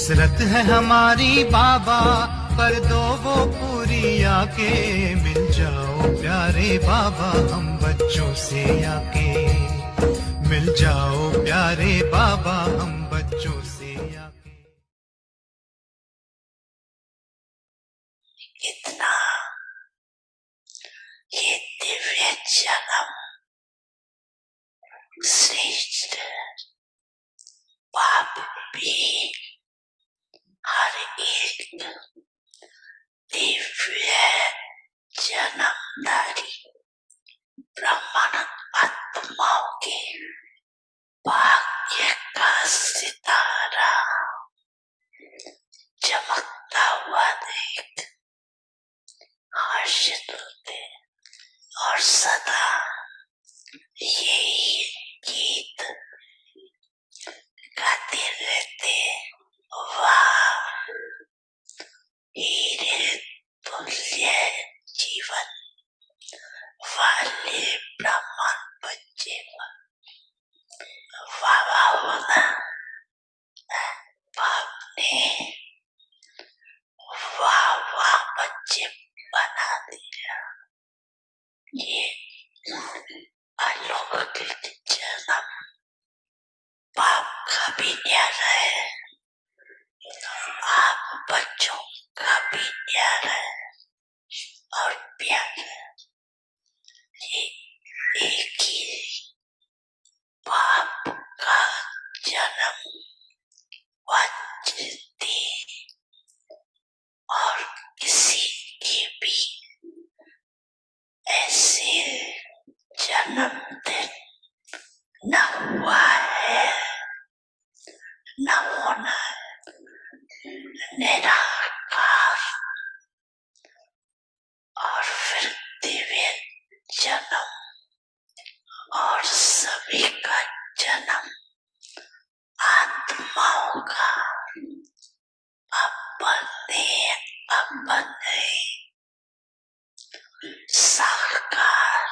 हसरत है हमारी बाबा, कर दो वो पूरी आके। मिल जाओ प्यारे बाबा हम बच्चों से आके। मिल जाओ प्यारे बाबा हम बच्चों से आके। इतना ये दिव्य जन्म श्रेष्ठ बाप भी हर एक दिव्य जन्मधारी ब्रह्मानंद आत्माओं के भाग्य का सितारा चमकता हुआ देख हर्षित होते और सदा यही गीत गाते रहते। वाह, हीरे तुल्य जीवन वाले ब्राह्मण बच्चे, वाह वाह होना बाप ने वाह वाह बच्चे बना दिया। ये अलौकिक जन्म बाप का भी न्यारा है, आप बच्चों का भी न्यारा है और प्यार है। ये एक ही बाप का जन्म वंचित और किसी की भी ऐसे जन्मदिन न हुआ है न होना है। निराकार और फिर दिव्य जन्म और सभी का जन्म आत्माओं का अपने अपने साकार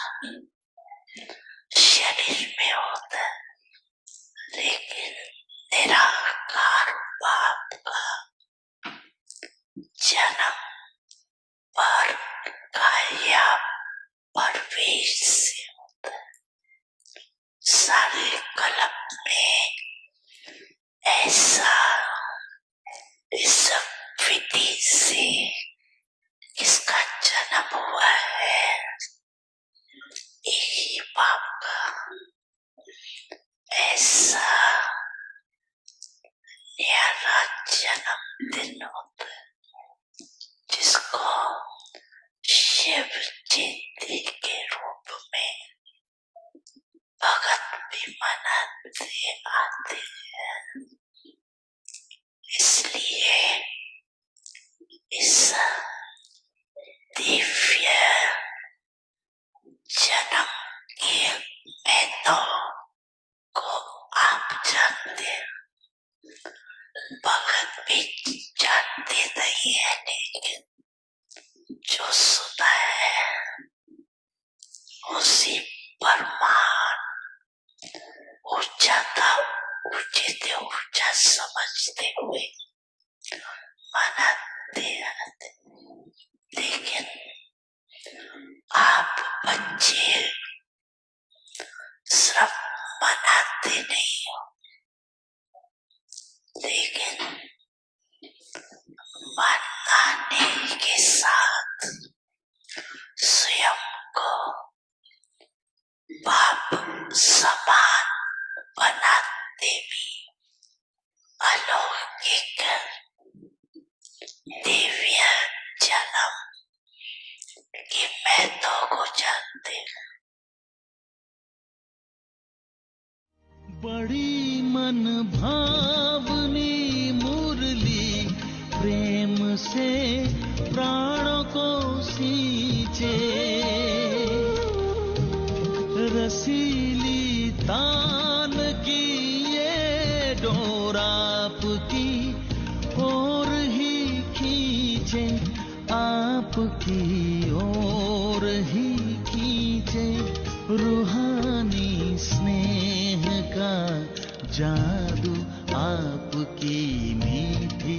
शरीर में होता है, लेकिन निराकार बाप का जन्म पर काया परवेश से होता है। सारे कल्प में ऐसा इस विधि से किसका जन्म हुआ है, एक ही बाप का ऐसा न्यारा जन्मदिन होता है, जिसको शिव जयंती के रूप में भगत भी मनाते आते हैं। इसलिए इस दिव्य जन्म के महत्व को आप जानते हैं, भगत भी जानते नहीं है, लेकिन जो सुना है उसी परमान ऊंचा ऊंचा समझते हुए मनाते आते। लेकिन आप बच्चे सिर्फ मनाते नहीं हो, लेकिन मनाने के साथ स्वयं को बाप समान बनाते भी अलौकिक दिव्य जन्म के महत्व को जानते हैं। बड़ी मन भावनी मुरली प्रेम से प्राणों को सींचे, रसीली तान की ये डोर आपकी ओर ही खींचे, आपकी ओर ही खींचे। रूहानी स्नेह का जादू आपकी मीठी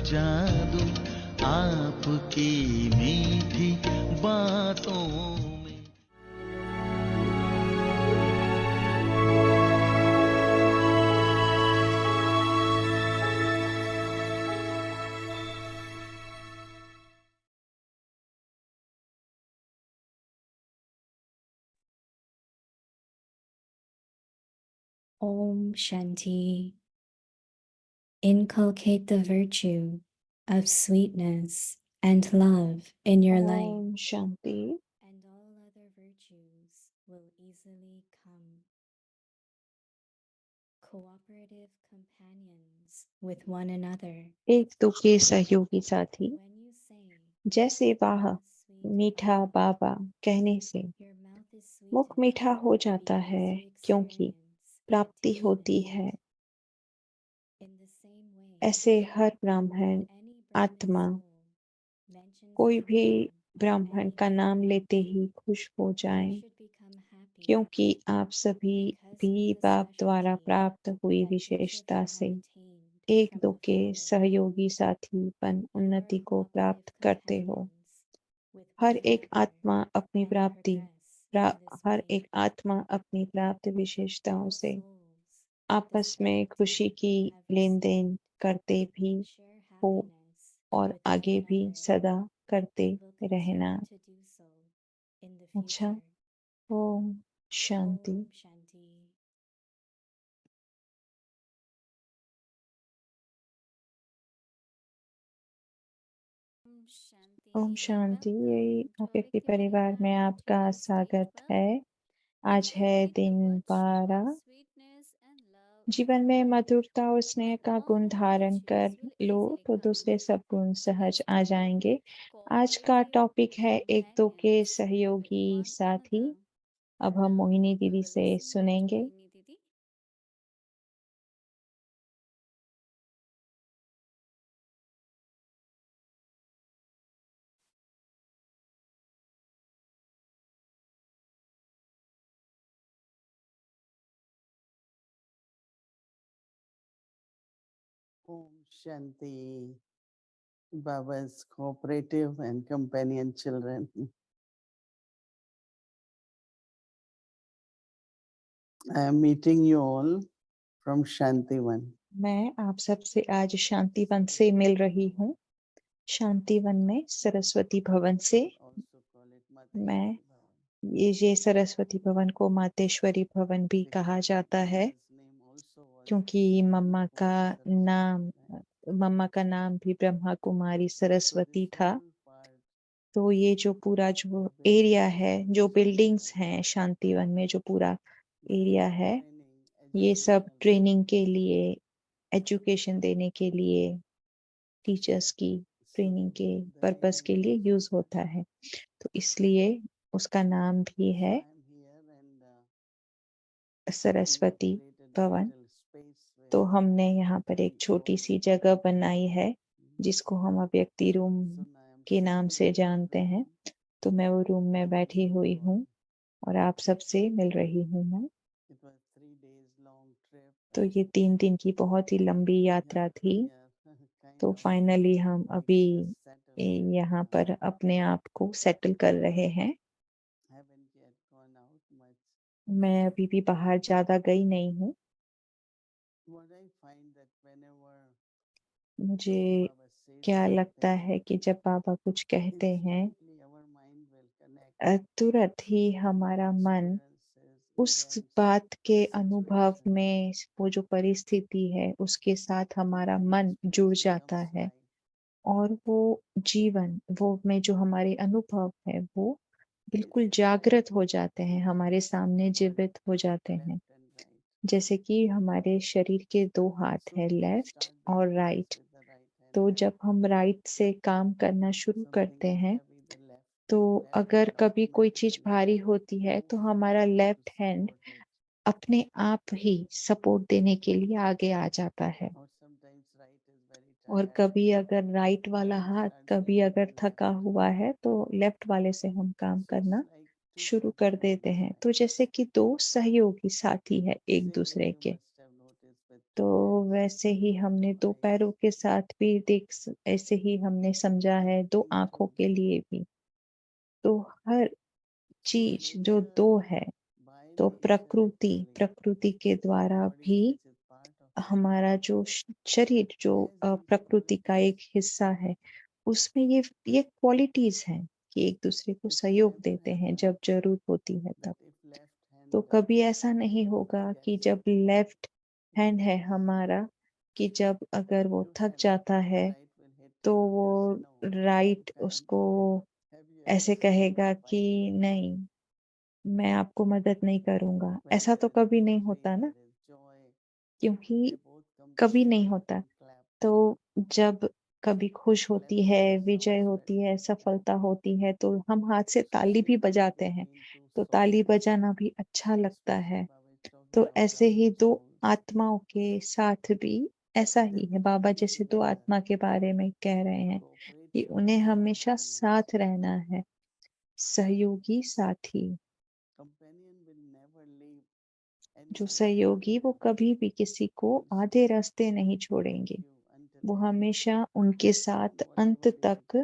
जादू आपकी मीठी बातों में। Om Shanti. Inculcate the virtue of sweetness and love in your life, Om Shanti. and all other virtues will easily come. Cooperative companions with one another. एक दो के सहयोगी साथी, When you say, जैसे वाह "Sweet मीठा Baba," बाबा कहने से your mouth is sweet मुख मीठा enough हो to जाता be है, able to क्योंकि experience प्राप्ति होती attainment. है। In the same way, ऐसे हर when ब्राह्मण any Brahmin आत्मा soul mentions कोई भी Baba or ब्राह्मण any का नाम Baba, लेते ही खुश हो they जाएं, should become happy क्योंकि आप सभी because भी of the बाप द्वारा specialty प्राप्त हुई that each of विशेषता them से have attained एक from दो the के Father. सहयोगी साथीपन You are उन्नति को cooperative प्राप्त करते हो। companions with हर one एक another आत्मा अपनी and प्राप्ति progress in this her way. एक आत्मा अपनी प्राप्त विशेषताओं All से souls, आपस में खुशी की despite have लेन देन received, करते भी share हो happiness और with one आगे भी another सदा करते and will रहना। continue to do so in the अच्छा, future. Om Shanti. Om Shanti. Om Shanti. यही अव्यक्ति परिवार में आपका स्वागत है। आज है दिन 12। जीवन में मधुरता और स्नेह का गुण धारण कर लो तो दूसरे सब गुण सहज आ जाएंगे। आज का टॉपिक है एक दो के सहयोगी साथी। अब हम मोहिनी दीदी से सुनेंगे। Om Shanti, Baba's cooperative and companion children. I am meeting you all from Shantivan. मैं आप सबसे आज शांतिवन से मिल रही हूँ। शांतिवन में सरस्वती भवन से। Also call it मैं Mateshwari Bhavan. ये सरस्वती भवन को मातेश्वरी भवन भी कहा जाता है, Mama's name also was क्योंकि Brahma Kumari मम्मा का नाम भी ब्रह्मा कुमारी सरस्वती So था। this whole part तो ये जो पूरा जो building एरिया is है, for जो बिल्डिंग्स Shantivan. हैं शांतिवन में, जो पूरा This is एरिया for है, training, ये सब educational ट्रेनिंग के लिए, एजुकेशन देने के लिए, टीचर्स की ट्रेनिंग के the पर्पस name के लिए is यूज होता है। तो इसलिए उसका नाम भी So है I am here and we Saraswati have created a भवन। little space where तो हमने यहाँ पर एक we छोटी call सी जगह Bhakti बनाई room. है, जिसको हम अव्यक्ति room So now I am के नाम से sitting in जानते that हैं। room तो मैं वो रूम में बैठी meeting हुई you हूँ all. और आप सबसे मिल रही हूँ मैं। It was 3 days long trip तो and ये 3 दिन की बहुत ही लंबी यात्रा यहाँ थी। we are kind तो of फाइनली हम अभी getting us settled here. यहाँ पर अपने आप को सेटल कर रहे हैं। Haven't yet gone out much. मैं अभी भी बाहर ज्यादा गई नहीं हूँ। What I find that whenever मुझे Baba says क्या लगता something, है कि जब बाबा कुछ कहते हैं, instantly our mind will connect तुरंत ही to हमारा मन experiences, उस events, बात के अनुभव situations. में, वो जो परिस्थिति है उसके साथ हमारा मन जुड़ Experience जाता becomes है, life. और वो जीवन, वो में जो हमारे अनुभव है वो बिल्कुल It's like जागृत हो जाते हैं, हमारे सामने our जीवित हो जाते हैं। left and right. जैसे कि हमारे शरीर के 2 हाथ So है, when we left start doing और things right. with the right hand, तो right, जब हम राइट से काम करना शुरू something करते is हैं, heavy, the तो left अगर hand कभी कोई चीज automatically भारी होती है तो moves हमारा forward to left hand support it. अपने आप ही सपोर्ट देने के लिए आगे आ जाता है। Or sometimes right is very और tired. कभी अगर राइट वाला Right हाथ starts कभी giving अगर the थका left. हुआ है तो लेफ्ट वाले से हम काम So it's करना like two शुरू कर देते हैं। तो companions. जैसे कि 2 सहयोगी साथी है एक Same way दूसरे you के। must have noticed with तो वैसे ही हमने दो पैरों के साथ भी ऐसे ही हमने समझा है, दो आँखों के लिए भी। तो हर चीज़ जो दो है, तो प्रकृति के द्वारा भी हमारा जो शरीर जो प्रकृति का एक हिस्सा है, उसमें ये क्वालिटीज हैं कि एक दूसरे को सहयोग देते हैं जब जरूरत होती है तब। तो कभी ऐसा नहीं होगा कि जब लेफ्ट हैंड है हमारा, कि जब अगर वो थक जाता है तो वो राइट उसको ऐसे कहेगा कि नहीं, मैं आपको मदद नहीं करूंगा। ऐसा तो कभी नहीं होता ना, क्योंकि कभी नहीं होता। तो जब कभी खुश होती है, विजय होती है, सफलता होती है, तो हम हाथ से ताली भी बजाते हैं। तो ताली बजाना भी अच्छा लगता है। तो ऐसे ही दो आत्माओं के साथ भी ऐसा ही है। बाबा जैसे दो आत्मा के बारे में कह रहे हैं कि उन्हें हमेशा साथ रहना है, सहयोगी साथी। जो सहयोगी वो कभी भी किसी को आधे रास्ते नहीं छोड़ेंगे। वो हमेशा उनके साथ अंत तक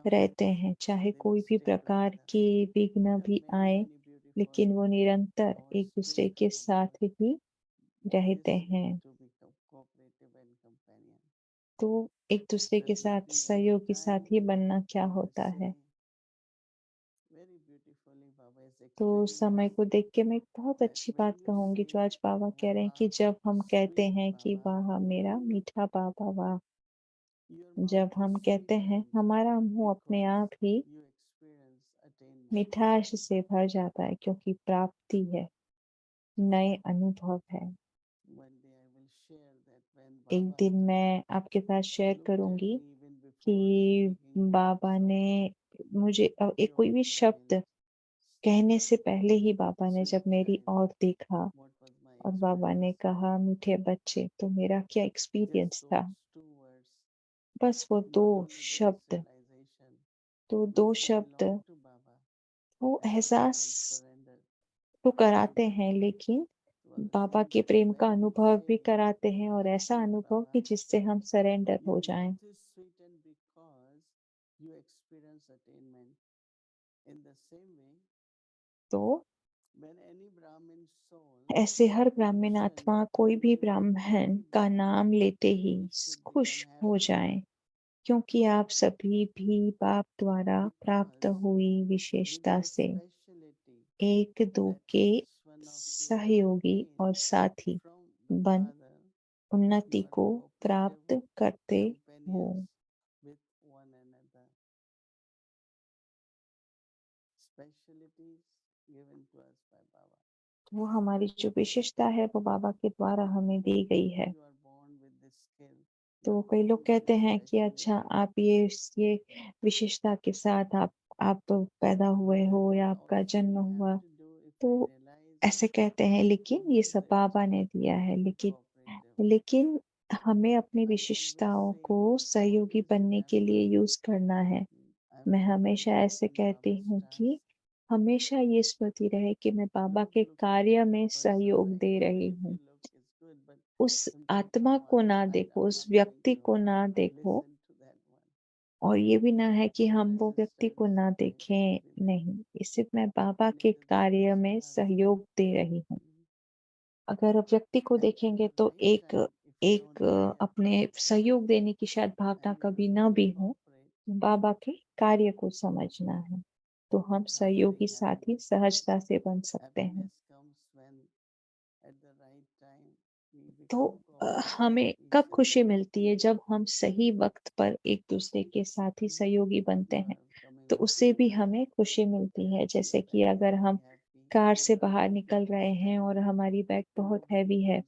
रहते हैं, चाहे कोई भी प्रकार के विघ्न भी आए, लेकिन वो निरंतर एक दूसरे के साथ ही रहते हैं। तो एक दूसरे के साथ सहयोगी साथी बनना क्या होता है? तो समय को देख के मैं एक बहुत अच्छी बात कहूँगी जो आज बाबा कह रहे हैं कि जब हम कहते हैं कि वाह मेरा मीठा बाबा वाह, जब हम कहते हैं हमारा मुंह अपने आप ही मिठास से भर जाता है, क्योंकि प्राप्ति है, नए अनुभव है। एक दिन मैं आपके साथ शेयर करूंगी कि बाबा ने मुझे एक कोई भी शब्द कहने से पहले ही बाबा ने जब मेरी ओर देखा और बाबा ने कहा मीठे बच्चे, तो मेरा क्या एक्सपीरियंस था। बस वो दो शब्द, तो दो शब्द वो एहसास तो कराते हैं, लेकिन बाबा के प्रेम का अनुभव भी कराते हैं, और ऐसा अनुभव कि जिससे हम सरेंडर हो जाएं। तो ऐसे हर ब्राह्मण आत्मा कोई भी ब्राह्मण का नाम लेते ही खुश हो जाए, क्योंकि आप सभी भी बाप द्वारा प्राप्त हुई विशेषता से एक दो के सहयोगी और साथी बन उन्नति को प्राप्त करते हो। वो हमारी जो विशेषता है वो बाबा के द्वारा हमें दी गई है। तो कई लोग कहते हैं कि अच्छा आप ये विशेषता के साथ आप पैदा हुए हो या आपका जन्म हुआ, तो ऐसे कहते हैं, लेकिन ये सब बाबा ने दिया है। लेकिन हमें अपनी विशेषताओं को सहयोगी बनने के लिए यूज करना है। मैं हमेशा ऐसे कहती हूँ कि हमेशा ये स्मृति रहे कि मैं बाबा के कार्य में सहयोग दे रही हूँ। उस आत्मा को ना देखो, उस व्यक्ति को ना देखो, और ये भी ना है कि हम वो व्यक्ति को ना देखें, नहीं, ये सिर्फ मैं बाबा के कार्य में सहयोग दे रही हूँ। अगर व्यक्ति को देखेंगे तो एक एक अपने सहयोग देने की शायद भावना कभी ना भी हो, बाबा के कार्य को समझना है, तो हम सहयोगी साथी सहजता से बन सकते हैं। तो हमें कब खुशी मिलती है? जब हम सही वक्त पर एक दूसरे के साथी सहयोगी बनते हैं, तो उससे भी हमें खुशी मिलती है। जैसे कि अगर हम कार से बाहर निकल रहे हैं और हमारी बैग बहुत हैवी है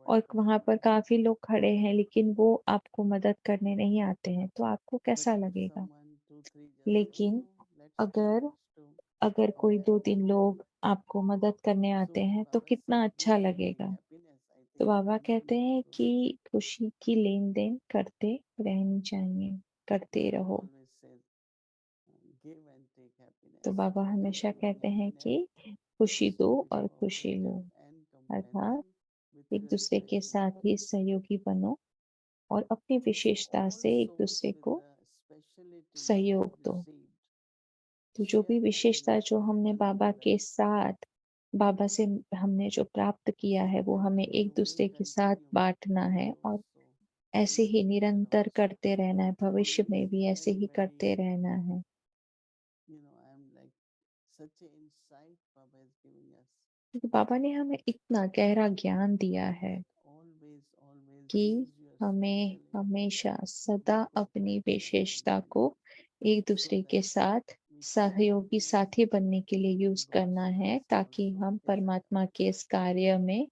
और वहां पर काफी लोग खड़े हैं, लेकिन वो आपको मदद करने नहीं आते हैं, तो आपको कैसा लगेगा? लेकिन अगर अगर कोई 2-3 लोग आपको मदद करने आते हैं, तो कितना अच्छा लगेगा। तो बाबा कहते हैं कि खुशी की लेन-देन करते रहनी चाहिए, करते रहो। तो बाबा हमेशा कहते हैं कि खुशी दो और खुशी लो, अर्थात एक दूसरे के साथ ही सहयोगी बनो और अपनी विशेषता से एक दूसरे को सहयोग दो। तो जो भी विशेषता जो हमने बाबा के साथ बाबा से हमने जो प्राप्त किया है वो हमें एक दूसरे के साथ बांटना है और ऐसे ही निरंतर करते रहना है, भविष्य में भी ऐसे ही करते रहना है। क्योंकि बाबा ने हमें इतना गहरा ज्ञान दिया है कि हमें हमेशा सदा अपनी विशेषता को एक दूसरे के साथ सहयोगी साथी बनने के लिए यूज करना है ताकि हम परमात्मा के इस कार्य में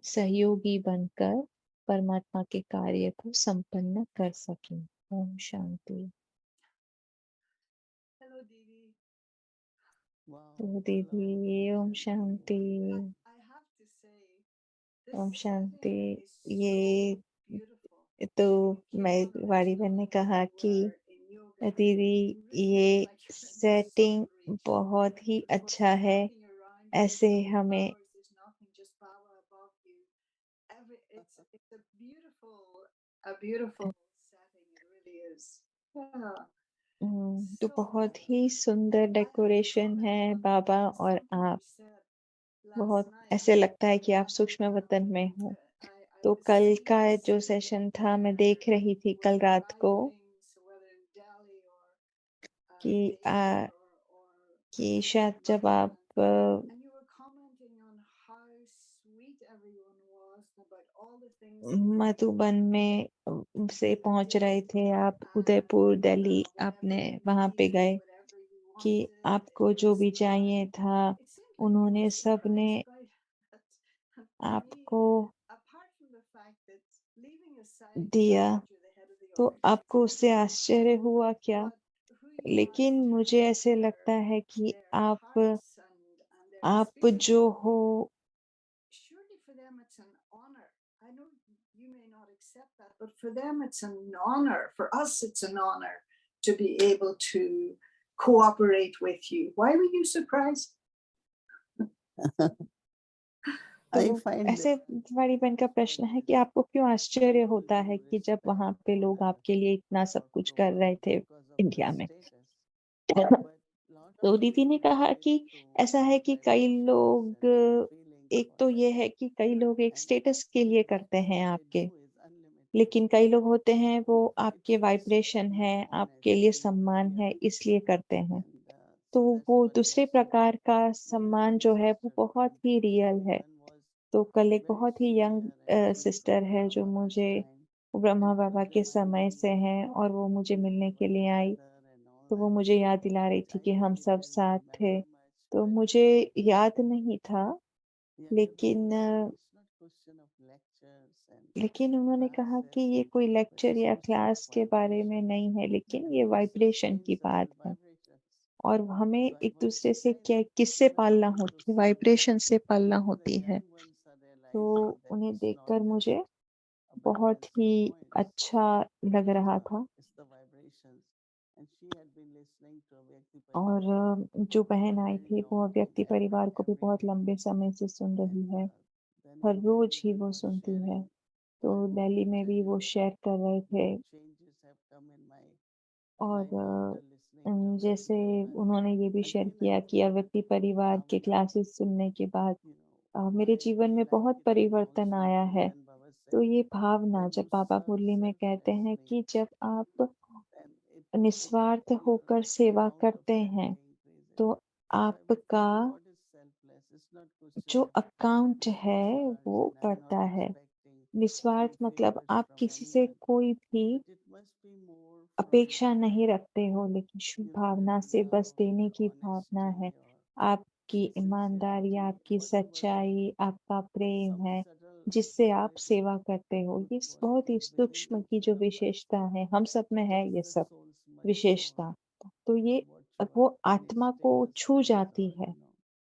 सहयोगी बनकर परमात्मा के कार्य को संपन्न कर सकें। ओम शांति। तो दीदी ओम शांति। ओम शांति। ये तो मैं वाणी बहन ने कहा कि दीदी ये सेटिंग बहुत ही अच्छा है, ऐसे हमें तो बहुत ही सुंदर डेकोरेशन है बाबा और आप, बहुत ऐसे लगता है कि आप सूक्ष्म वतन में हो। तो कल का जो सेशन था मैं देख रही थी कल रात को कि कि शायद जब आप मधुबन में से पहुंच रहे थे, आप उदयपुर दिल्ली आपने वहां पे गए कि आपको जो भी चाहिए था उन्होंने सबने आपको दिया। तो आपको उससे आश्चर्य हुआ क्या? लेकिन मुझे ऐसे लगता है कि आप जो हो surely for them it's an honor. I know you may not accept that, but for them it's an honor. For us, it's an honor to be able to cooperate with you. Why were you surprised? I तो find ऐसे बड़ी बहन का प्रश्न है कि आपको क्यों आश्चर्य होता है कि जब वहां पे लोग आपके लिए इतना सब कुछ कर रहे थे इंडिया में। तो दीदी ने कहा कि ऐसा है कि कई लोग, एक तो ये है कि कई लोग एक स्टेटस के लिए करते हैं आपके, लेकिन कई लोग होते हैं वो आपके वाइब्रेशन है, आपके लिए सम्मान है इसलिए करते हैं। तो वो दूसरे प्रकार का सम्मान जो है वो बहुत ही रियल है। तो कल एक बहुत ही यंग सिस्टर है जो मुझे ब्रह्मा बाबा के समय से है और वो मुझे मिलने के लिए आई। तो वो मुझे याद दिला रही थी कि हम सब साथ थे। तो मुझे याद नहीं था, लेकिन लेकिन उन्होंने कहा कि ये कोई लेक्चर या क्लास के बारे में नहीं है, लेकिन ये वाइब्रेशन की बात है और हमें एक दूसरे से क्या किससे पालना होती है, वाइब्रेशन से पालना होती है। तो उन्हें देखकर मुझे बहुत ही अच्छा लग रहा था। और जो बहन आई थी वो व्यक्ति परिवार को भी बहुत लंबे समय से सुन रही है, हर रोज ही वो सुनती है। तो दिल्ली में भी वो शेयर कर रहे थे और जैसे उन्होंने ये भी शेयर किया कि अव्यक्ति परिवार के क्लासेस सुनने के बाद मेरे जीवन में बहुत परिवर्तन आया है। तो ये भावना जब बाबा मुरली में कहते हैं कि जब आप निस्वार्थ होकर सेवा करते हैं तो आपका जो अकाउंट है वो बढ़ता है। निस्वार्थ मतलब आप किसी से कोई भी अपेक्षा नहीं रखते हो, लेकिन शुभ भावना से बस देने की भावना है। आपकी ईमानदारी, आपकी सच्चाई, आपका प्रेम है, जिससे आप सेवा करते हो। ये बहुत ही सूक्ष्म की जो विशेषता है, हम सब में है ये सब विशेषता। तो ये वो आत्मा को छू जाती है।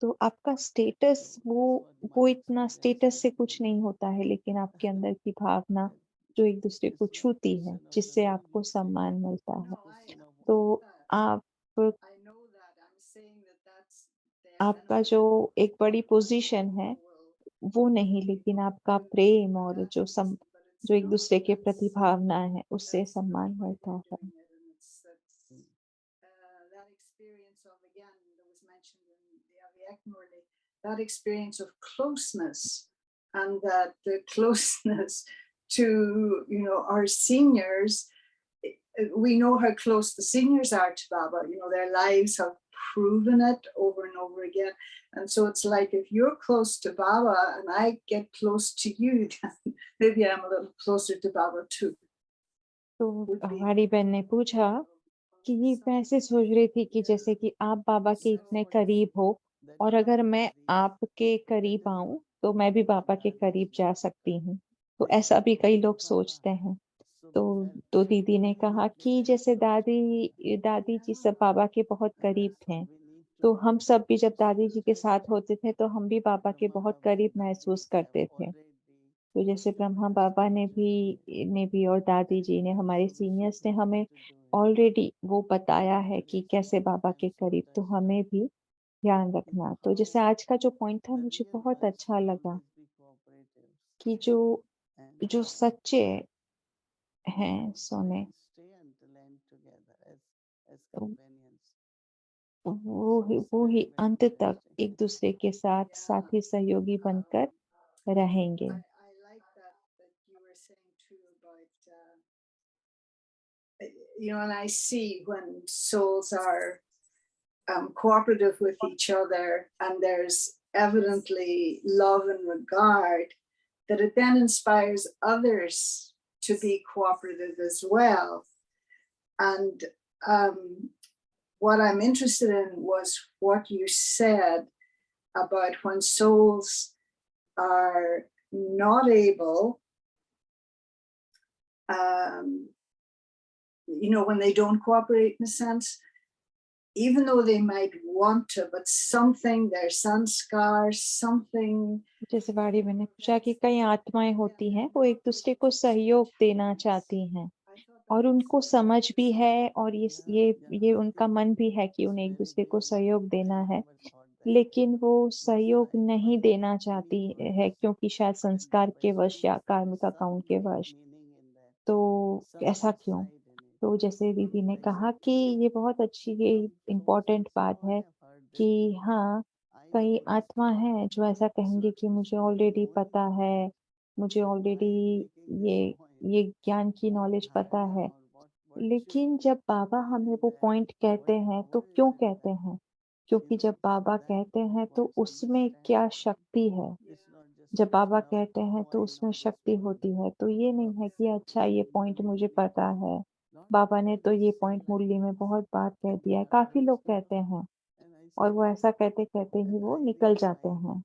तो आपका स्टेटस वो इतना स्टेटस से कुछ नहीं होता है, लेकिन आपके अंदर की भावना जो एक दूसरे को छूती है, जिससे आपको सम्मान मिलता है। तो आप आपका जो एक बड़ी पोजीशन है वो नहीं, लेकिन आपका प्रेम और जो एक दूसरे के प्रति भावना है, उससे सम्मान बढ़ता है। That experience of, again, that was mentioned in the Avieknorli, that experience of closeness, and that the closeness to, our seniors, we know how close the seniors are to Baba. Their lives have proven it over and over again. And so it's like, if you're close to Baba and I get close to you, then maybe I'm a little closer to Baba too. तो Would be हमारी बहन ने पूछा कि मैं ऐसे सोच रही थी कि जैसे कि आप बाबा के इतने करीब हो, और अगर मैं आपके करीब आऊं तो मैं भी बाबा के करीब जा सकती हूँ। तो ऐसा भी कई लोग सोचते हैं। तो दीदी ने कहा कि जैसे दादी दादी जी सब बाबा के बहुत करीब थे, तो हम सब भी जब दादी जी के साथ होते थे तो हम भी बाबा के बहुत करीब महसूस करते थे। तो जैसे ब्रह्मा बाबा ने भी और दादी जी ने, हमारे सीनियर्स ने हमें ऑलरेडी वो बताया है कि कैसे बाबा के करीब, तो हमें भी ध्यान रखना। तो जैसे आज का जो पॉइंट था मुझे बहुत अच्छा लगा कि जो जो सच्चे हैं सोने, वो ही अंत तक एक दूसरे के साथ साथी सहयोगी बनकर रहेंगे। I like that you were saying too about, and I see when souls are cooperative with each other and there's evidently love and regard, that it then inspires others to be cooperative as well. And what I'm interested in was what you said about when souls are not able, when they don't cooperate in a sense, even though they might want to, but something, their sanskar, something. जैसे बाड़ी मैंने पूछा कि कई आत्माएं होती हैं, वो एक दूसरे को सहयोग देना चाहती हैं और उनको समझ भी है, और ये उनका मन भी है कि उन्हें एक दूसरे को सहयोग देना है, लेकिन वो सहयोग नहीं देना चाहती है क्योंकि शायद संस्कार के वश या कार्मिक अकाउंट के वश। तो ऐसा क्यों? तो जैसे दीदी ने कहा कि ये बहुत अच्छी, ये इम्पोर्टेंट बात है कि हाँ, कई आत्मा हैं जो ऐसा कहेंगे कि मुझे ऑलरेडी पता है, मुझे ऑलरेडी ये ये ज्ञान की नॉलेज पता है। लेकिन जब बाबा हमें वो पॉइंट कहते हैं तो क्यों कहते हैं? क्योंकि जब बाबा कहते हैं तो उसमें क्या शक्ति है? जब बाबा कहते हैं तो उसमें शक्ति होती है। तो ये नहीं है कि अच्छा ये पॉइंट मुझे पता है, बाबा ने तो ये पॉइंट मुरली में बहुत बार कह दिया है। काफ़ी लोग कहते हैं और वो ऐसा कहते-कहते ही वो निकल जाते हैं।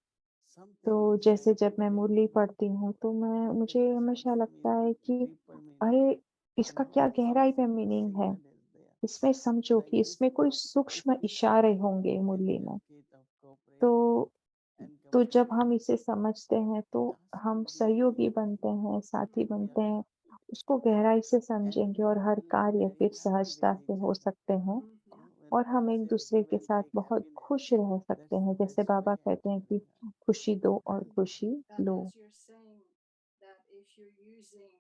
तो जैसे जब मैं मुरली पढ़ती हूँ तो मुझे हमेशा लगता है कि अरे! इसका क्या गहराई में मीनिंग है। इसमें समझो कि इसमें कोई सूक्ष्म इशारे होंगे मुरली में। तो जब हम इसे समझते हैं तो हम सहयोगी बनते हैं, साथी बनते हैं, उसको गहराई से समझेंगे और हर कार्य फिर सहजता से हो सकते हैं और हम एक दूसरे के साथ बहुत खुश रह सकते हैं। जैसे बाबा कहते हैं कि खुशी दो और खुशी And low. as you're saying that if you're using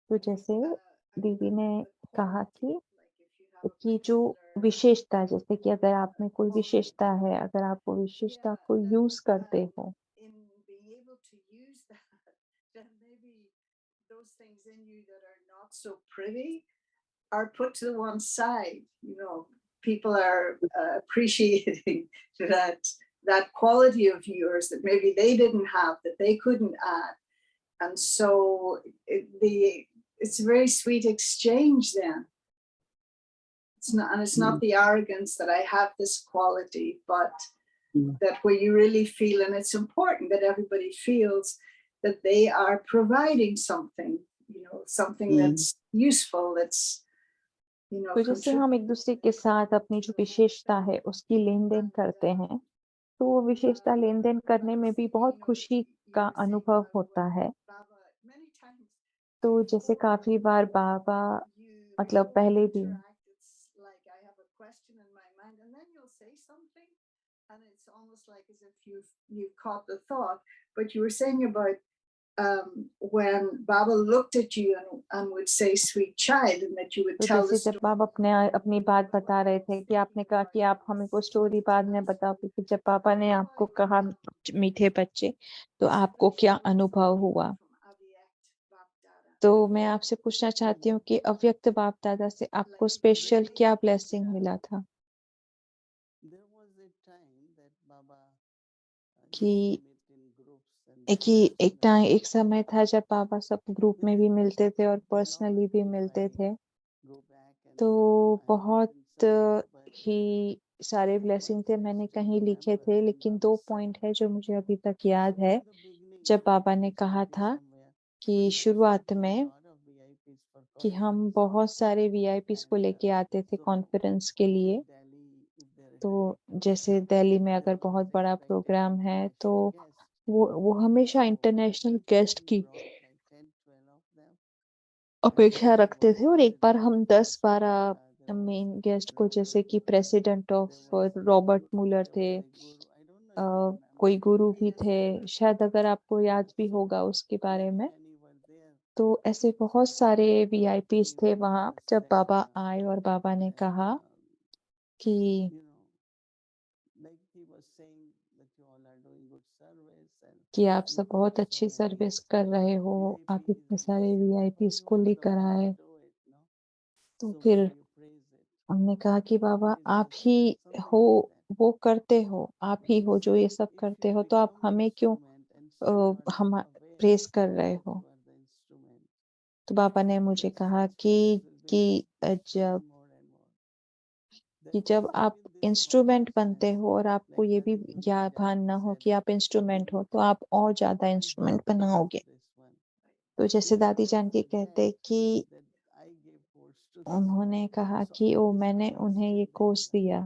तो जैसे a दीदी ने कहा quality, like if you have a कि जो particular विशेषता, जैसे कि अगर आप में कोई विशेषता quality, है, अगर आप वो विशेषता yeah, को then यूज़ करते हो, in being able to use that, then maybe those things in you that are not so pretty are put to the one side. People are appreciating that quality of yours that maybe they didn't have, that they couldn't add, and so it's a very sweet exchange then. It's not the arrogance that I have this quality, but that where you really feel, and it's important that everybody feels that they are providing something, something that's useful, that's, तो जैसे हम एक दूसरे के साथ अपनी जो विशेषता है उसकी लेन-देन करते हैं, तो वो विशेषता लेन-देन करने में भी बहुत खुशी का अनुभव होता है। तो जैसे काफ़ी बार बाबा, मतलब पहले भी and it's almost like as if you've caught the thought, but you were saying about when Baba looked at you and would say "sweet child" and that you would तो tell the जैसे जब story. आप अपनी बात बता रहे थे कि आपने कहा कि आप हमें को स्टोरी बाद में बताओ, क्योंकि जब पापा ने आपको कहा मीठे बच्चे, तो आपको क्या अनुभव हुआ। तो मैं आपसे पूछना चाहती हूँ कि अव्यक्त बाप दादा से आपको स्पेशल क्या ब्लेसिंग मिला था। There was a time that Baba कि used to meet in groups and एक समय था जब पापा सब ग्रुप में भी मिलते थे और पर्सनली भी मिलते थे। go back and तो I have बहुत written some, but ही सारे ब्लेसिंग थे, मैंने कहीं लिखे थे, लेकिन 2 पॉइंट है जो मुझे अभी तक याद है। in the beginning, जब पापा ने it कहा should be था somewhere, कि we used to शुरुआत bring में lot of VIPs for कि conference. हम बहुत सारे वीआईपीस को लेके आते थे So, कॉन्फ्रेंस के in लिए। Delhi, if there is a तो big जैसे program, दिल्ली में there अगर was बहुत बड़ा expected प्रोग्राम है तो international guests. वो हमेशा So, international one time guest we की brought like 10, 12 of them. अपेक्षा And रखते one थे, और एक बार president हम was 10-12 there was main guest को, Robert जैसे कि Mueller, president there of was Robert there Muller was थे, a guru. I don't know if you remember. कोई गुरु भी Yes, थे, yes. शायद अगर आपको याद भी होगा उसके बारे Many, में। many were there. तो ऐसे बहुत सारे वीआईपीस He थे was वहां just जब saying, बाबा आए और बाबा ने and कहा कि you know, like he was saying that you all are doing good service and कि आप you सब brought बहुत so अच्छी many सर्विस कर रहे हो, आप VIPs. इतने And he सारे said, Baba, वीआईपीस you को are the लेकर one आए। to do it, no? तो So फिर you praise it. हमने कहा कि बाबा Praise आप yourself, ही something हो, like that. वो करते हो, आप ही He हो जो said, ये सब if करते you हो, तो आप become हमें क्यों instrument and still not हम aware प्रेस कर रहे that हो। you are the instrument, तो पापा ने मुझे that कहा such prayers will be कि coming जब more and more. कि Then जब even आप with this इंस्ट्रूमेंट conference, बनते हो और आपको like ये भी Dadi Guru या said, भान he ना हो said, कि आप इंस्ट्रूमेंट हो, तो आप और ज्यादा I इंस्ट्रूमेंट got बनाओगे। this one. तो जैसे He दादी never जान की कहते forget कि that I gave course to this उन्होंने one. कहा So कि ओ always मैंने Baba उन्हें ये saying कोर्स that. दिया,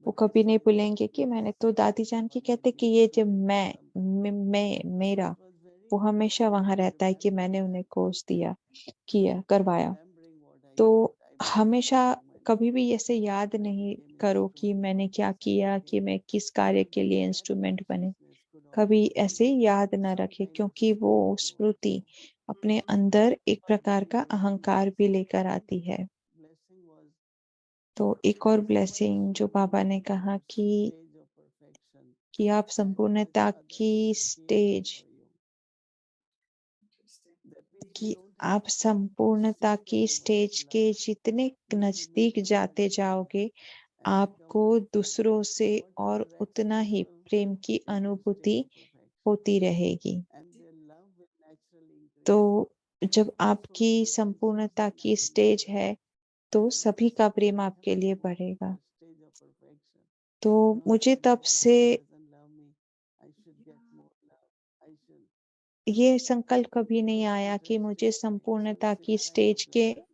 वो But he कभी नहीं said, भूलेंगे कि yes, मैंने। तो दादी जान की Baba कहते कि gives ये to जब some. So मेरा it was very वो हमेशा good वहां to रहता है कि remember मैंने उन्हें that. कोर्स दिया, Keep करवाया। remembering what I तो did. I became हमेशा instrument. कभी भी ऐसे याद I नहीं became करो कि instrument मैंने for क्या this and किया, कि became. मैं किस कार्य So के लिए that इंस्ट्रूमेंट बने। consciousness could कभी always ऐसे याद ना some रखे, kind of क्योंकि वो struggle स्मृति also. अपने अंदर एक But प्रकार very का good अहंकार feedback. भी So लेकर second आती है। blessing was तो एक और as much ब्लेसिंग जो you पापा ने reach कहा stage of perfection, कि आप that संपूर्णता much की others feel stage that for you. That means you कि don't have आप to संपूर्णता say की that you स्टेज want के love. जितने You need to नजदीक make जाते others जाओगे, and become आपको like them. दूसरों से और Whatever उतना ही access प्रेम की will into a अनुभूति stage of perfection. होती रहेगी। And their love will naturally increase. तो जब So आपकी those are संपूर्णता something की I स्टेज remember. है, तो And सभी I का said, प्रेम I have आपके to लिए go to बढ़ेगा। the stage of perfection. तो Not मुझे that तब Dadi से Guru doesn't love me. I should get more love. I should. ये संकल्प कभी It नहीं was आया कि मुझे interesting. संपूर्णता So की 6 times स्टेज of के blessing.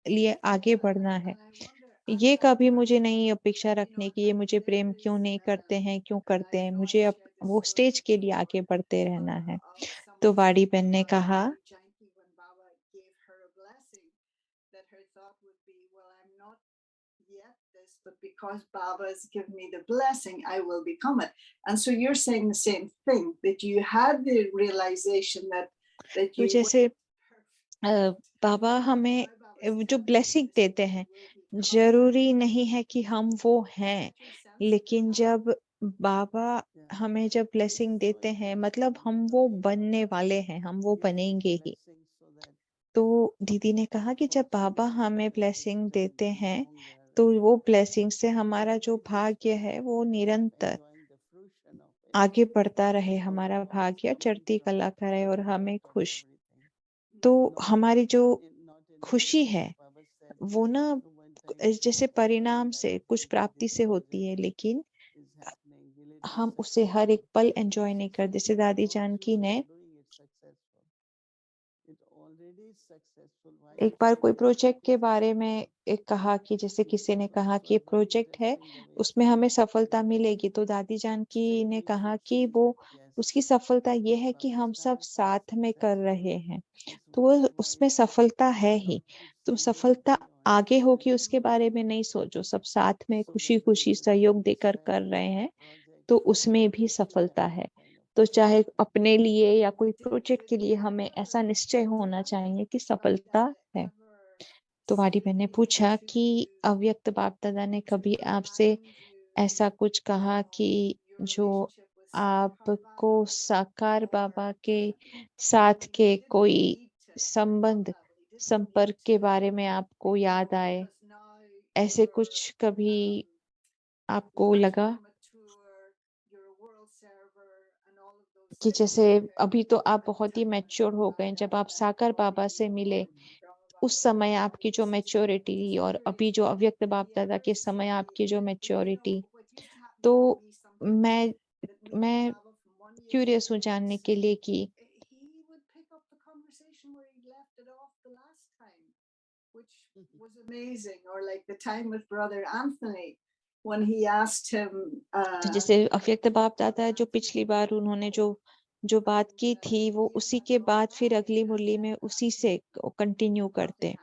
लिए आगे बढ़ना है। And I wonder, ये कभी I मुझे नहीं अपेक्षा you know, रखने की ये मुझे there प्रेम क्यों is, नहीं करते हैं, क्यों and करते I हैं, know मुझे I've अब shared this वो story स्टेज के लिए before, आगे बढ़ते रहना है। of तो someone वाड़ी saying बहन ने about कहा Mother Janki when Baba gave her a blessing, that her thought would be, well, I'm not yet this, but because Baba's given me the blessing, I will become it. And so you're saying the same thing, that you had the realization that तो you were जैसे perfect. बाबा हमें Now Baba's जो telling you blessing this, देते and हैं, you will become. जरूरी नहीं है कि हम वो हैं, Is that your sense of लेकिन that? जब बाबा Yeah. हमें जब ब्लेसिंग So देते it हैं, was मतलब very हम वो good. बनने वाले हैं, हम वो Give me बनेंगे ही। blessing so that तो दीदी ने कहा कि जब बाबा opportunity हमें to ब्लेसिंग spend देते हैं, longer. तो वो ब्लेसिंग से And I हमारा was जो very भाग्य blessed है of वो निरंतर enjoying the fruition of it. आगे बढ़ता रहे, So हमारा love is भाग्य coming चढ़ती from कला करे और the हमें heart of खुश। everything. तो Not हमारी जो not in a खुशी way है like Baba said. वो ना One time जैसे I felt परिणाम like से कुछ maybe प्राप्ति this से होती है, project लेकिन is happening. Will it be हम उसे हर successful? एक पल एंजॉय नहीं करते। जैसे Successful. दादी How जानकी you ने are doing it successful? It already is successful. Why एक you बार feel कोई it is प्रोजेक्ट के successful? बारे में एक कहा कि जैसे किसी ने कहा कि ये So very प्रोजेक्ट है, interesting the way उसमें हमें सफलता Baba मिलेगी, तो दादी जानकी say ने we कहा should कि feel वो that yes, उसकी सफलता ये if है कि Baba हम सब starts and साथ में कर successful, रहे हैं, it's तो वो worthwhile उसमें for सफलता है ही। not to तो say सफलता be आगे होगी उसके बारे में नहीं सोचो, सब साथ में खुशी खुशी सहयोग देकर कर रहे हैं, तो उसमें भी सफलता है। तो चाहे अपने लिए या कोई प्रोजेक्ट के लिए हमें ऐसा निश्चय होना चाहिए कि सफलता है। तो हमारी बहन ने पूछा कि अव्यक्त बाप दादा ने कभी आपसे ऐसा कुछ कहा कि जो आपको साकार बाबा के साथ के कोई संबंध संपर्क के बारे में आपको याद आए, ऐसे कुछ कभी आपको लगा कि जैसे अभी तो आप बहुत ही मैच्योर हो गए, जब आप साकार बाबा से मिले उस समय आपकी जो मैच्योरिटी और अभी जो अव्यक्त बाप दादा के समय आपकी जो मैच्योरिटी, तो मैं मैं क्यूरियस हूँ जानने के लिए कि he would pick up the conversation where he left it off the last time, which was amazing. Or like the time with Brother Anthony when he asked him. तो जैसे अव्यक्त बाप दादा जो पिछली बार उन्होंने जो जो बात की थी वो उसी के बाद फिर अगली मुरली में उसी से कंटिन्यू करते।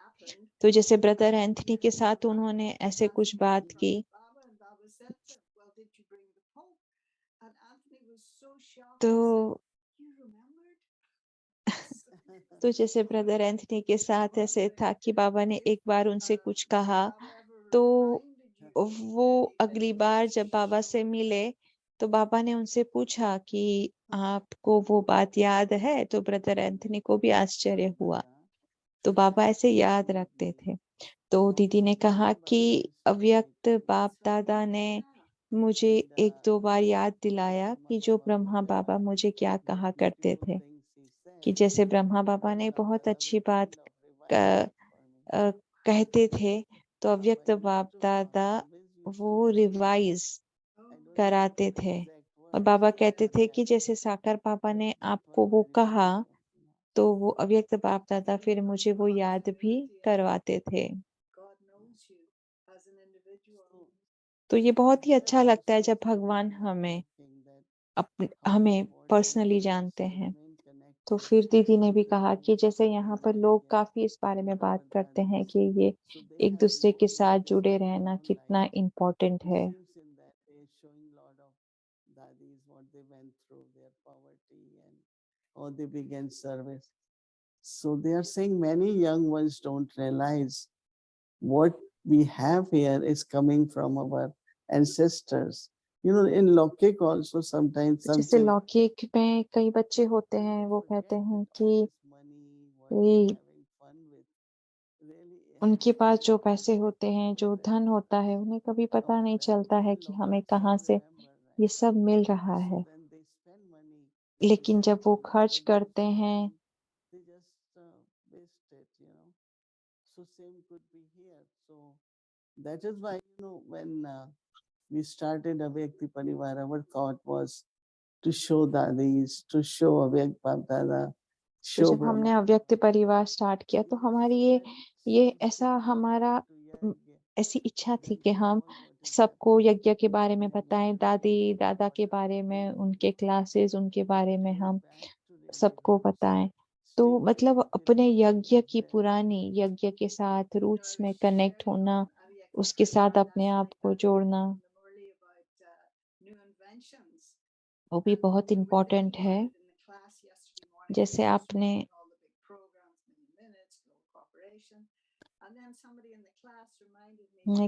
तो जैसे ब्रदर एंथनी के साथ उन्होंने ऐसे कुछ बात की, तो तो जैसे ब्रदर एंथनी के साथ ऐसे था कि बाबा ने एक बार उनसे कुछ कहा, तो वो अगली बार जब बाबा से मिले तो बाबा ने उनसे पूछा कि आपको वो बात याद है, तो ब्रदर एंथनी को भी आश्चर्य हुआ। तो बाबा ऐसे याद रखते थे। तो दीदी ने कहा कि अव्यक्त बाप दादा ने मुझे एक दो बार याद दिलाया कि जो ब्रह्मा बाबा मुझे क्या कहा करते थे, कि जैसे ब्रह्मा बाबा ने बहुत अच्छी बात कहते थे, तो अव्यक्त बाप दादा वो रिवाइज कराते थे। और बाबा कहते थे कि जैसे साकार बाबा ने आपको वो कहा, तो वो अव्यक्त बाप दादा फिर मुझे वो याद भी करवाते थे। तो ये बहुत ही अच्छा लगता है जब भगवान हमें पर्सनली जानते हैं। तो फिर दीदी ने भी कहा कि जैसे यहाँ पर लोग काफी इस बारे में बात करते हैं कि ये एक दूसरे के साथ जुड़े रहना कितना इम्पोर्टेंट है। How they began service. So they are saying many young ones don't realize what we have here is coming from our ancestors. You know, in Lokik also sometimes तो some जैसे children लौकिक में कई बच्चे होते हैं वो कहते हैं कि money, उनके पास जो पैसे होते हैं, जो धन होता है, उन्हें कभी पता नहीं चलता है कि हमें कहाँ से ये सब मिल रहा है। लेकिन जब वो खर्च करते हैं, they just waste it, you know. So same could be here. So that is why, you know, when we started Avyakti Parivar, our thought was to show Dadis, to show Avyak Bap Dada, तो show जब हमने Brahma. अव्यक्त परिवार start किया तो हमारी ये ऐसा हमारा ऐसी इच्छा थी कि हम सबको यज्ञ के बारे में बताएं, दादी दादा के बारे में, उनके क्लासेस, उनके बारे में हम सबको बताएं। तो मतलब अपने यज्ञ की पुरानी यज्ञ के साथ रूट्स में कनेक्ट होना, उसके साथ अपने आप को जोड़ना, वो भी बहुत इम्पोर्टेंट है। जैसे आपने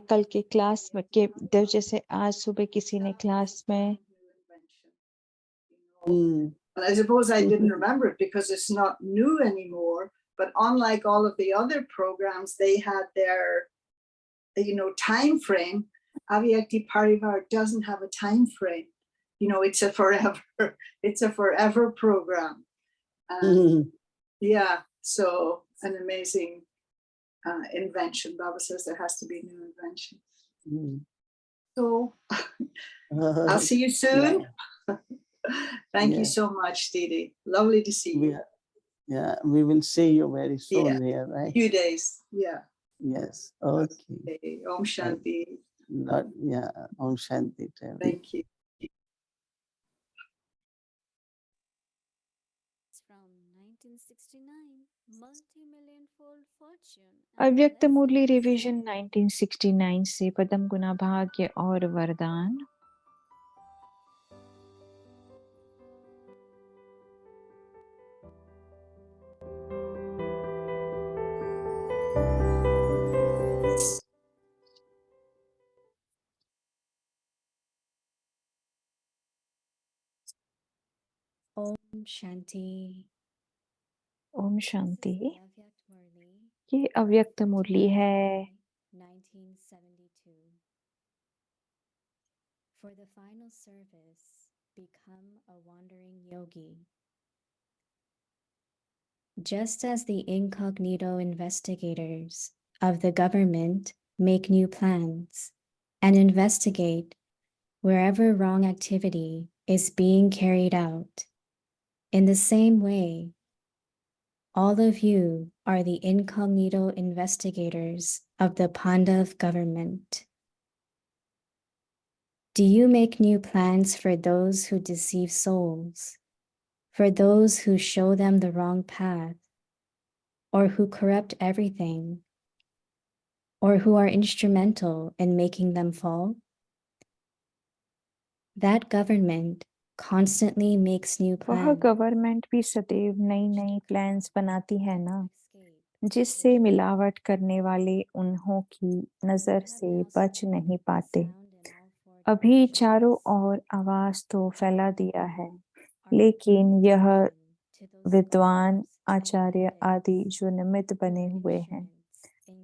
कल के क्लास में के जैसे आज सुबह किसी ने क्लास में And I suppose I didn't remember it because it's not new anymore. But unlike all of the other programs, they had their, time frame. Avyakti Parivar doesn't have a time frame. It's a forever program. Yeah, so an amazing invention. Baba says there has to be new inventions. So I'll see you soon. Thank you so much, Didi. Lovely to see you. Yeah, we will see you very soon Yeah. here, right? Few days. Yeah. Yes. Okay. Okay. Om Shanti. Yeah. Om Shanti. Thank you. From 1960. अव्यक्त मुरली revision 1969 से पदम गुना भाग्य और वरदान। Om Shanti. Om This is Shanti. the Avyakt Murli, ये अव्यक्त मुरली है July 1972. For the final service, become a wandering yogi. Just as the incognito investigators of the government make new plans and investigate wherever wrong activity is being carried out, in the same way, all of you are the incognito investigators of the Pandav government. Do you make new plans for those who deceive souls, for those who show them the wrong path, or who corrupt everything, or who are instrumental in making them fall? That government constantly makes new वह plans government भी सदैव नई नई plans बनाती है ना, जिससे मिलावट करने वाले उन्हों की नजर से बच नहीं पाते। अभी चारों ओर आवाज तो फैला दिया है, लेकिन यह विद्वान आचार्य आदि जो निमित्त बने हुए हैं,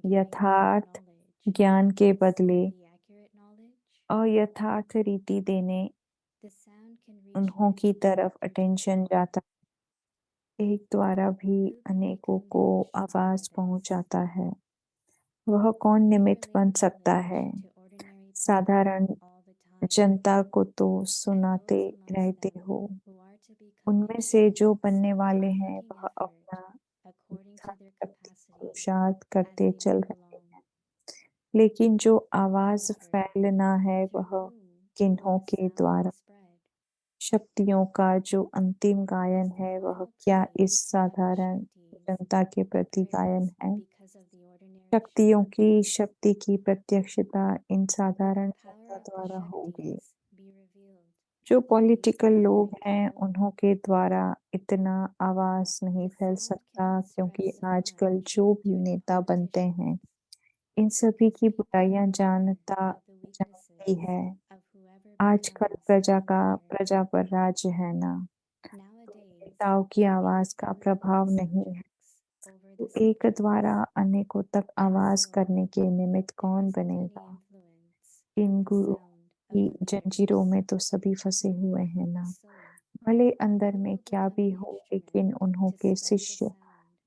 यथार्थ ज्ञान के बदले अयथार्थ रीति देने उन्हों की तरफ अटेंशन जाता है। एक द्वारा भी अनेकों को आवाज पहुंचाता है। वह कौन निमित्त बन सकता है? साधारण जनता को तो सुनाते रहते हो। उनमें से जो बनने वाले हैं वह अपना शक्ति पुरुषार्थ करते चल रहे हैं, लेकिन जो आवाज फैलना है वह किन्हों के द्वारा? शक्तियों का जो अंतिम गायन है वह क्या इस साधारण जनता के प्रति गायन है? शक्तियों की शक्ति की प्रत्यक्षता इन साधारण जनता द्वारा होगी। जो पॉलिटिकल लोग हैं उन्हों के द्वारा इतना आवाज नहीं फैल सकता, क्योंकि आजकल जो भी नेता बनते हैं इन सभी की बुराइयां जानती है। आजकल प्रजा पर राज्य है ना, तो नेताओं की आवाज का प्रभाव नहीं है। तो एक द्वारा अनेकों तक आवाज करने के निमित्त कौन बनेगा? इन गुरु की जंजीरों में तो सभी फंसे हुए हैं ना। भले अंदर में क्या भी हो, लेकिन उन्हों के शिष्य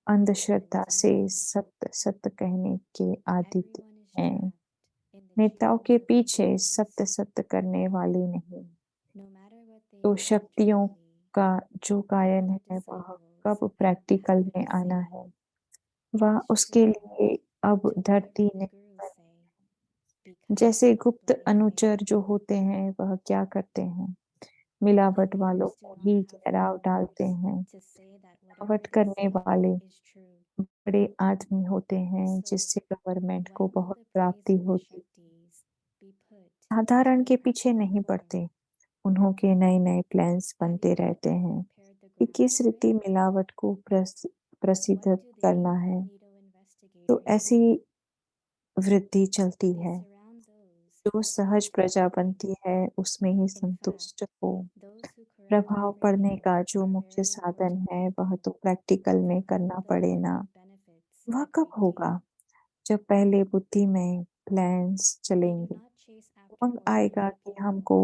अंधश्रद्धा से सत्य सत्य कहने के आदी हैं। नेताओं के पीछे सत्य सत्य करने वाले नहीं। तो शक्तियों का जो गायन है वह कब प्रैक्टिकल में आना है? वह उसके लिए अब धरती नहीं बनी। जैसे गुप्त अनुचर जो होते हैं वह क्या करते हैं? मिलावट वालों को ही घेराव डालते हैं। मिलावट करने वाले बड़े आदमी होते हैं, जिससे गवर्नमेंट को बहुत प्राप्ति होती। साधारण के पीछे नहीं पड़ते, उन्हों के नए नए प्लान्स बनते रहते हैं कि किस रीति मिलावट को प्रसिद्ध करना है। तो ऐसी वृद्धि चलती है। जो सहज प्रजा बनती है उसमें ही संतुष्ट हो। प्रभाव पड़ने का जो मुख्य साधन है वह तो प्रैक्टिकल में करना पड़े ना। वह कब होगा? जब पहले बुद्धि में प्लान्स चलेंगे, उमंग आएगा कि हमको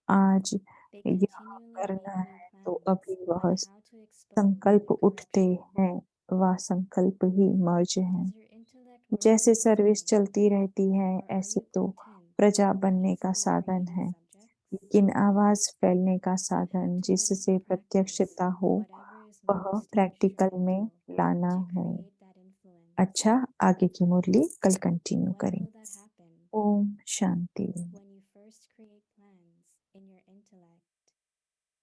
आज यह करना है, तो अभी वह संकल्प उठते हैं, वह संकल्प ही मर्ज है। जैसे सर्विस चलती रहती है, ऐसे तो प्रजा बनने का साधन है, लेकिन आवाज फैलने का साधन जिससे प्रत्यक्षता हो वह प्रैक्टिकल में लाना है। अच्छा, आगे की मुरली कल कंटिन्यू करें। Om Shanti. when you first create plans in your intellect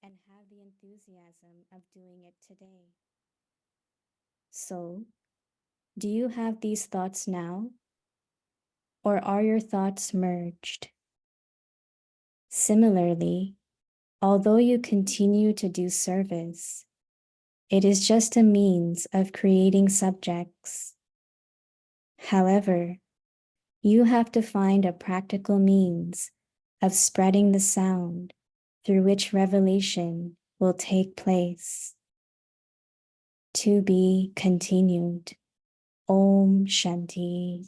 and have the enthusiasm of doing it today. So, do you have these thoughts now? Or are your thoughts merged? Similarly, although you continue to do service, it is just a means of creating subjects. However, you have to find a practical means of spreading the sound through which revelation will take place. To be continued. Om Shanti.